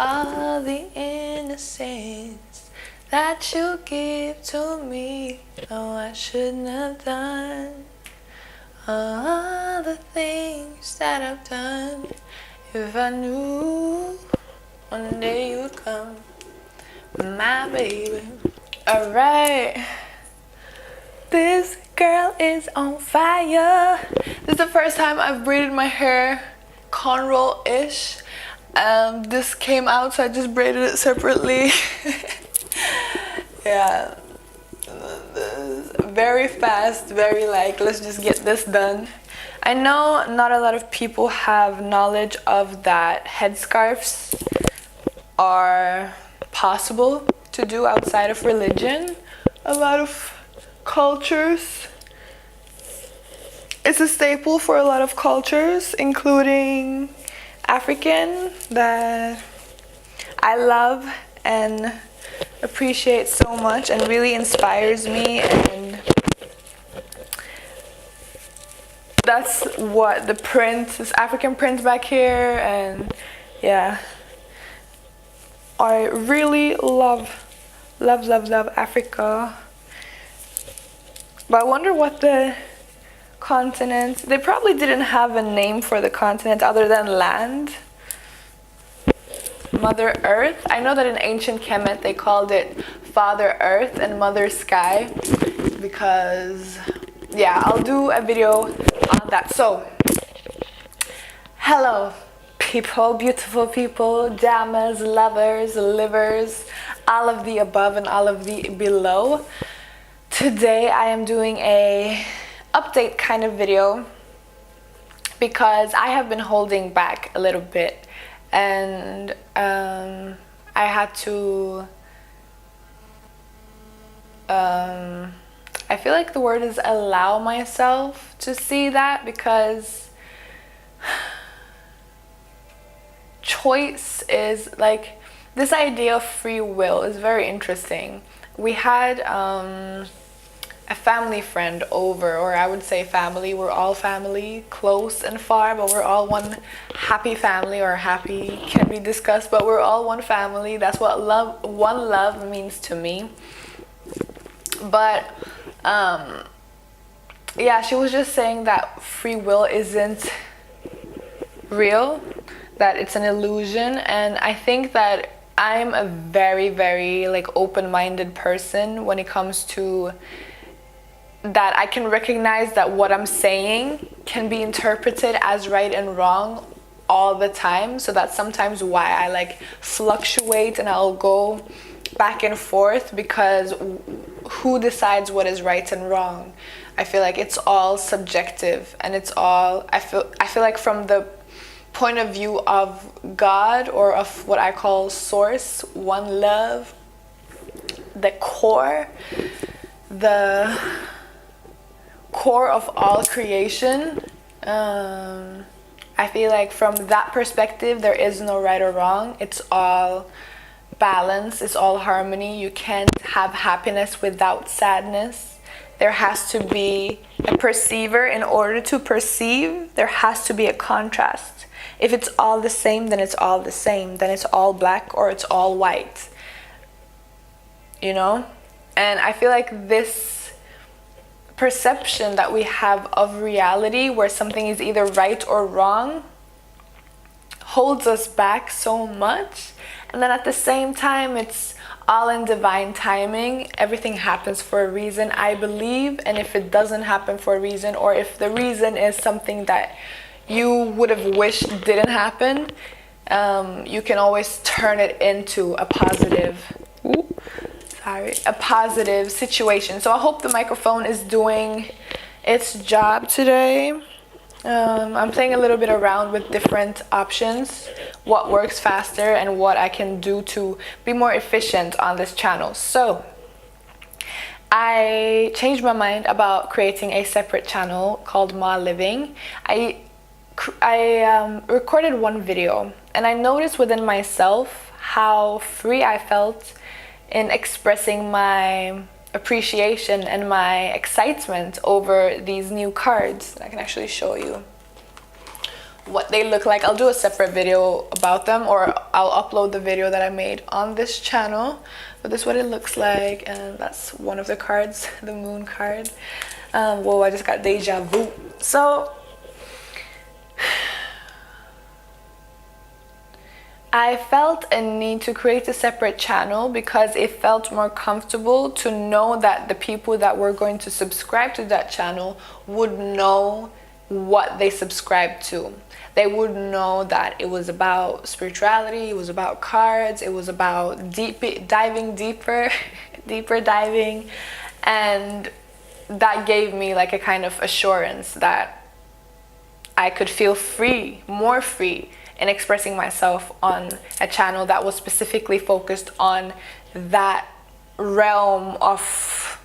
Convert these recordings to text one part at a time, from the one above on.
all the innocence that you give to me. Oh, I shouldn't have done all the things that I've done. If I knew one day you would come, my baby. Alright. This girl is on fire. This is the first time I've braided my hair cornrow-ish. This came out, so I just braided it separately. Yeah. Very fast, very like, let's just get this done. I know not a lot of people have knowledge of that headscarves are possible to do outside of religion. A lot of cultures. It's a staple for a lot of cultures, including African, that I love and appreciate so much and really inspires me, and that's what the print, this African print back here, and yeah, I really love Africa. But I wonder what the continent, they probably didn't have a name for the continent other than land. Mother Earth. I know that in ancient Kemet they called it Father Earth and Mother Sky, because yeah, I'll do a video on that. So hello people, beautiful people, jammers, lovers, livers, all of the above and all of the below. Today I am doing a update kind of video because I have been holding back a little bit, and I had to I feel like the word is allow myself to see that, because choice is like, this idea of free will is very interesting. We had a family friend over, or I would say family, we're all family, close and far, but we're all one happy family, or happy can be discussed, but we're all one family. That's what love, one love means to me. But yeah, she was just saying that free will isn't real, that it's an illusion, and I think that I'm a very like open-minded person when it comes to that. I can recognize that what I'm saying can be interpreted as right and wrong all the time, so that's sometimes why I like fluctuate and I'll go back and forth, because who decides what is right and wrong? I feel like it's all subjective, and it's all, I feel like from the point of view of God, or of what I call source, one love, the core of all creation, I feel like from that perspective there is no right or wrong. It's all balance, it's all harmony. You can't have happiness without sadness. There has to be a perceiver. In order to perceive, there has to be a contrast. If it's all the same, then it's all the same. Then it's all black or it's all white. You know? And I feel like this perception that we have of reality, where something is either right or wrong, holds us back so much. And then at the same time, it's all in divine timing. Everything happens for a reason, I believe. And if it doesn't happen for a reason, or if the reason is something that you would have wished didn't happen, you can always turn it into a positive, a positive situation. So I hope the microphone is doing its job today. I'm playing a little bit around with different options, what works faster and what I can do to be more efficient on this channel. So I changed my mind about creating a separate channel called Ma Living. I recorded one video, and I noticed within myself how free I felt in expressing my appreciation and my excitement over these new cards. I can actually show you. what they look like. I'll do a separate video about them, or I'll upload the video that I made on this channel. But this is what it looks like, and that's one of the cards, the moon card. Whoa, I just got deja vu. So I felt a need to create a separate channel because it felt more comfortable to know that the people that were going to subscribe to that channel would know what they subscribed to. They would know that it was about spirituality, it was about cards, it was about diving deeper, deeper diving, and that gave me like a kind of assurance that I could feel free, more free, in expressing myself on a channel that was specifically focused on that realm of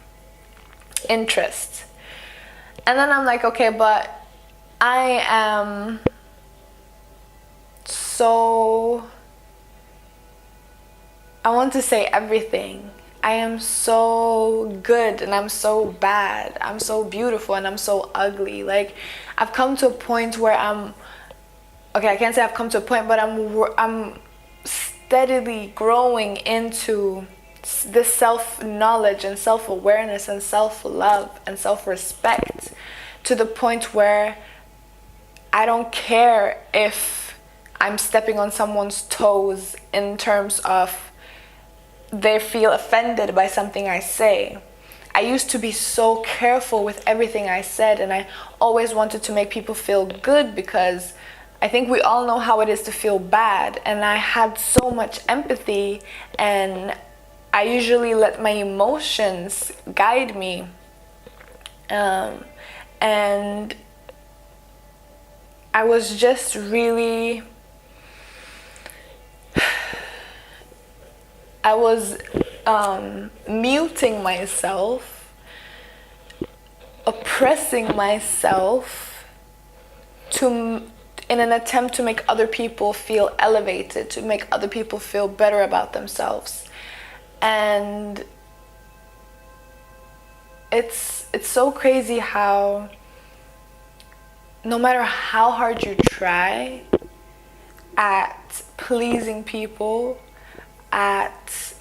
interest. And then I'm like, okay, but I am so, I want to say everything. I am so good and I'm so bad. I'm so beautiful and I'm so ugly. Like, I've come to a point where okay, I can't say I've come to a point, but I'm steadily growing into this self-knowledge and self-awareness and self-love and self-respect, to the point where I don't care if I'm stepping on someone's toes in terms of they feel offended by something I say. I used to be so careful with everything I said, and I always wanted to make people feel good because I think we all know how it is to feel bad, and I had so much empathy, and I usually let my emotions guide me, and I was just really, I was muting myself, oppressing myself in an attempt to make other people feel elevated, to make other people feel better about themselves. And it's so crazy how no matter how hard you try at pleasing people, at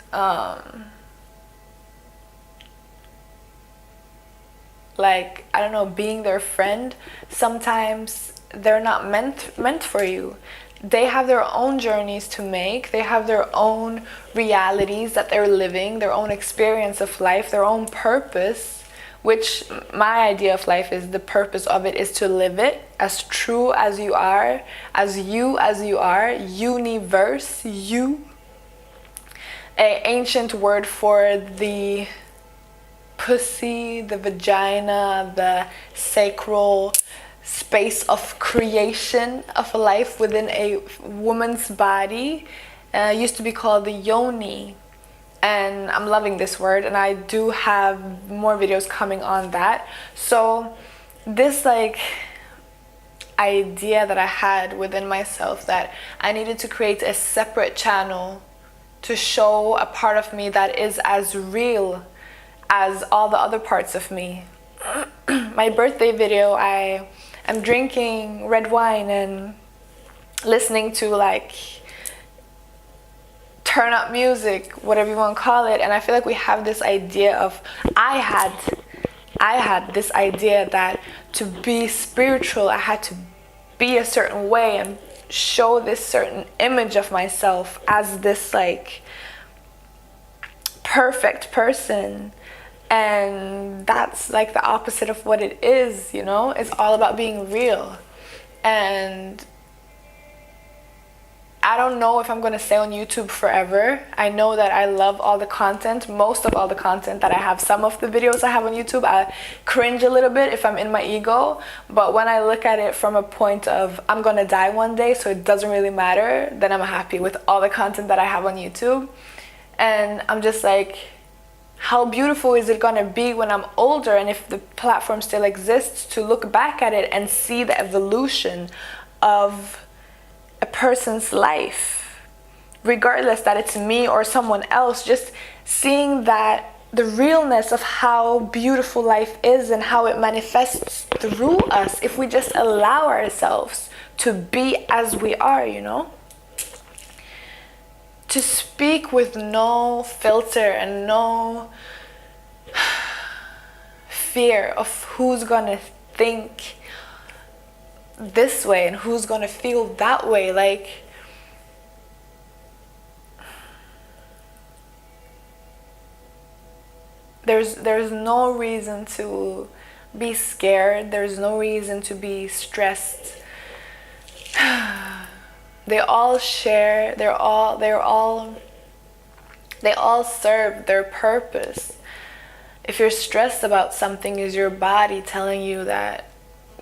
like, I don't know, being their friend, sometimes they're not meant for you. They have their own journeys to make. They have their own realities that they're living, their own experience of life, their own purpose, which my idea of life is, the purpose of it is to live it as true as you are, as you are, universe, you. An ancient word for the pussy, the vagina, the sacral space of creation of life within a woman's body, used to be called the yoni, and I'm loving this word, and I do have more videos coming on that. So this like idea that I had within myself that I needed to create a separate channel to show a part of me that is as real as all the other parts of me. My birthday video, I'm drinking red wine and listening to like turn up music, whatever you want to call it, and I feel like we have this idea of, I had this idea that to be spiritual I had to be a certain way and show this certain image of myself as this like perfect person. And that's like the opposite of what it is, you know? It's all about being real. And I don't know if I'm going to stay on YouTube forever. I know that I love all the content, most of all the content that I have. Some of the videos I have on YouTube, I cringe a little bit if I'm in my ego. But when I look at it from a point of, I'm going to die one day, so it doesn't really matter, then I'm happy with all the content that I have on YouTube. And I'm just like, how beautiful is it gonna be when I'm older, and if the platform still exists, to look back at it and see the evolution of a person's life, regardless that it's me or someone else, just seeing that the realness of how beautiful life is and how it manifests through us if we just allow ourselves to be as we are, you know? To speak with no filter and no fear of who's gonna think this way and who's gonna feel that way. Like, there's no reason to be scared. There's no reason to be stressed. They all share, they all serve their purpose. If you're stressed about something, is your body telling you that,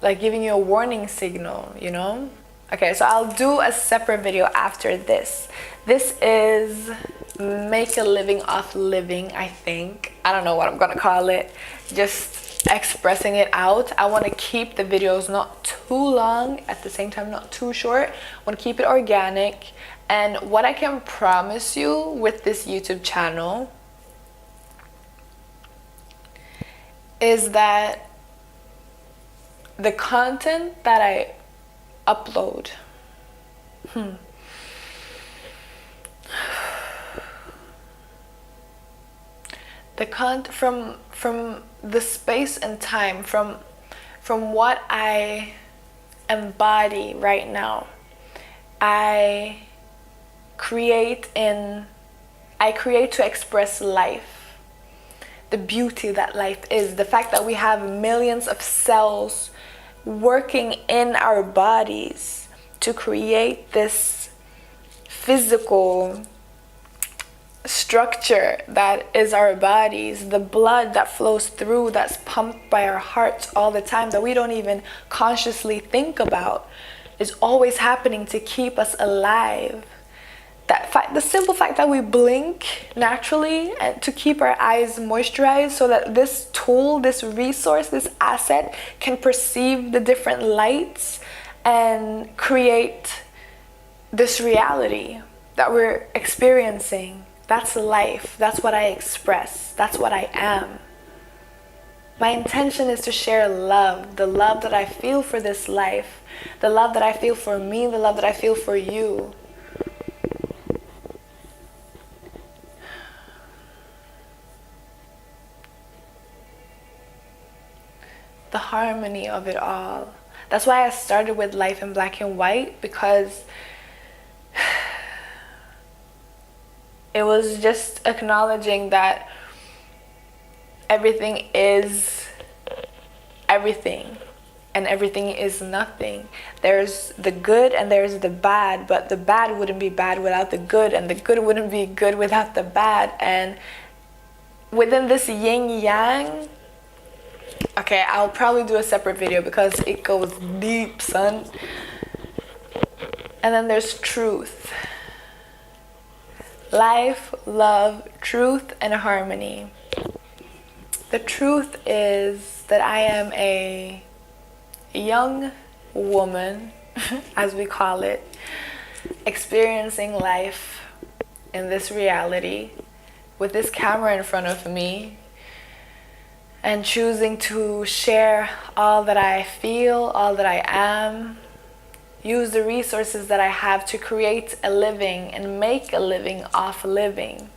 like giving you a warning signal, you know? Okay, so I'll do a separate video after this. This is make a living off living, I think. I don't know what I'm gonna call it. Just expressing it out. I want to keep the videos not too long, at the same time not too short. I want to keep it organic. And what I can promise you with this YouTube channel is that the content that I upload the content from the space and time, from what I embody right now, I create to express life, the beauty that life is, the fact that we have millions of cells working in our bodies to create this physical structure that is our bodies, the blood that flows through, that's pumped by our hearts all the time, that we don't even consciously think about, is always happening to keep us alive. That fact, the simple fact that we blink naturally and to keep our eyes moisturized so that this tool, this resource, this asset can perceive the different lights and create this reality that we're experiencing. That's life. That's what I express. That's what I am. My intention is to share love, the love that I feel for this life, the love that I feel for me, the love that I feel for you. The harmony of it all. That's why I started with life in black and white, because it was just acknowledging that everything is everything and everything is nothing. There's the good and there's the bad, but the bad wouldn't be bad without the good, and the good wouldn't be good without the bad. And within this yin yang, okay, I'll probably do a separate video because it goes deep, son. And then there's truth. Life, love, truth, and harmony. The truth is that I am a young woman, as we call it, experiencing life in this reality with this camera in front of me, and choosing to share all that I feel, all that I am, use the resources that I have to create a living and make a living off living.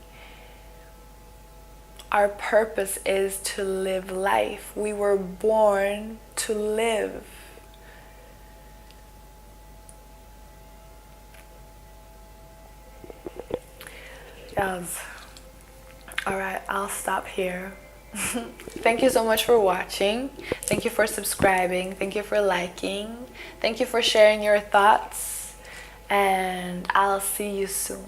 Our purpose is to live life. We were born to live. Yes. All right, I'll stop here. Thank you so much for watching. Thank you for subscribing. Thank you for liking. Thank you for sharing your thoughts. And I'll see you soon.